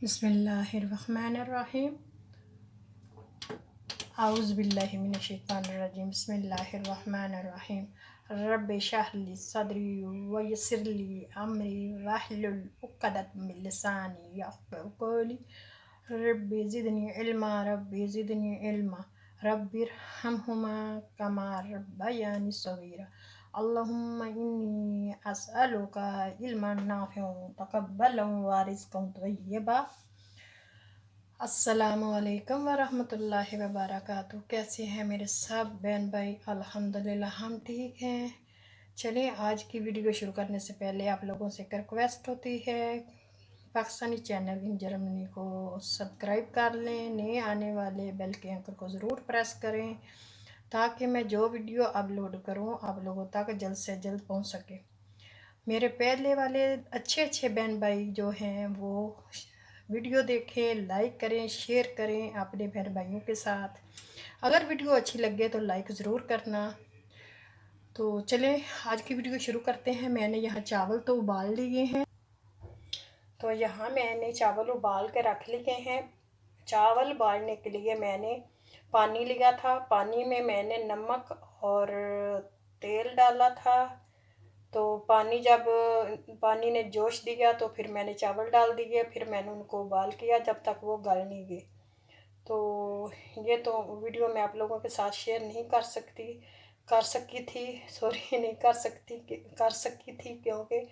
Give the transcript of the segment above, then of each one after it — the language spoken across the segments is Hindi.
बिस्मिल्लाहिर्रहमानिर्रहीम। आउज़ुबिल्लाहिमिनश्शैतानिर्रजीम। बिस्मिल्लाहिर्रहमानिर्रहीम। रब्बि इश्रह ली सदरी वयस्सिर ली अमरी वहलुल उक़दतम मिन लिसानी यफ़क़हू क़ौली। रब्बि ज़िदनी इल्मा रब्बिरहमहुमा कमा रब्बयानी सग़ीरा। अल्लाहुम्मा इन्नी अस्अलुका इल्मन नाफ़िअन तक़ब्बलन व रिज़्क़न तय्यबा। अस्सलामु अलैकुम वरहमतुल्लाहि वबरकातुहू। कैसे हैं मेरे सब बहन भाई? अल्हम्दुलिल्लाह हम ठीक हैं। चलिए आज की वीडियो शुरू करने से पहले आप लोगों से एक रिक्वेस्ट होती है, पाकिस्तानी चैनल इन जर्मनी को सब्सक्राइब कर लें, नए आने वाले बेल के आइकन को ज़रूर प्रेस करें ताकि मैं जो वीडियो अपलोड करूं आप लोगों तक जल्द से जल्द पहुंच सके। मेरे पहले वाले अच्छे बहन भाई जो हैं वो वीडियो देखें, लाइक करें, शेयर करें अपने बहन भाइयों के साथ। अगर वीडियो अच्छी लगे तो लाइक ज़रूर करना। तो चलें आज की वीडियो शुरू करते हैं। मैंने यहाँ चावल तो उबाल लिए हैं, तो यहाँ मैंने चावल उबाल के रख लिए हैं। चावल उबालने के लिए मैंने पानी लिया था, पानी में मैंने नमक और तेल डाला था। तो जब पानी ने जोश दिया तो फिर मैंने चावल डाल दिए, फिर मैंने उनको उबाल किया जब तक वो गल नहीं गए। तो ये तो वीडियो मैं आप लोगों के साथ शेयर नहीं कर सकी थी क्योंकि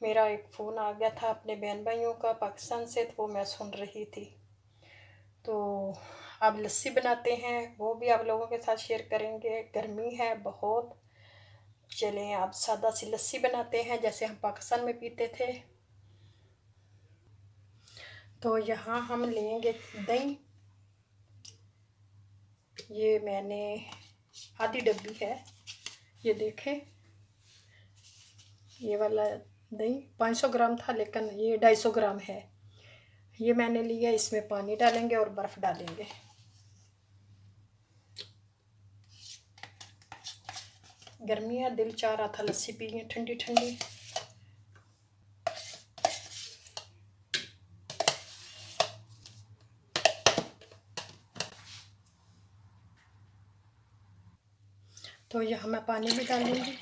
मेरा एक फ़ोन आ गया था अपने बहन भाइयों का पाकिस्तान से, तो वो मैं सुन रही थी। तो अब लस्सी बनाते हैं, वो भी आप लोगों के साथ शेयर करेंगे। गर्मी है बहुत। चलें आप सादा सी लस्सी बनाते हैं जैसे हम पाकिस्तान में पीते थे। तो यहाँ हम लेंगे दही। ये मैंने आधी डब्बी है, ये देखें। ये वाला दही 500 ग्राम था लेकिन ये 250 ग्राम है। ये मैंने लिया, इसमें पानी डालेंगे और बर्फ़ डालेंगे। गर्मी है, दिल चाह रहा था लस्सी पिए ठंडी ठंडी। तो यहाँ मैं पानी भी डालूंगी।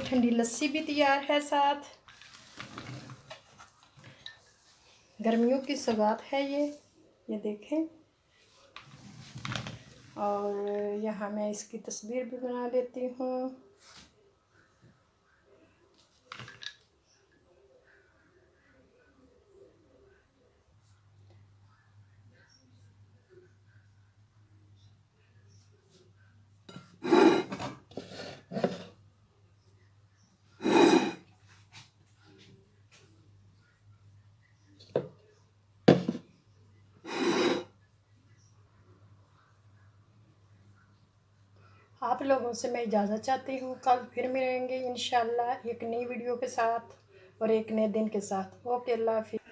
ठंडी लस्सी भी तैयार है साथ। गर्मियों की सौगात है ये देखें। और यहाँ मैं इसकी तस्वीर भी बना लेती हूँ। आप लोगों से मैं इजाज़त चाहती हूँ। कल फिर मिलेंगे इंशाल्लाह एक नई वीडियो के साथ और एक नए दिन के साथ। ओके, अल्लाह हाफिज़।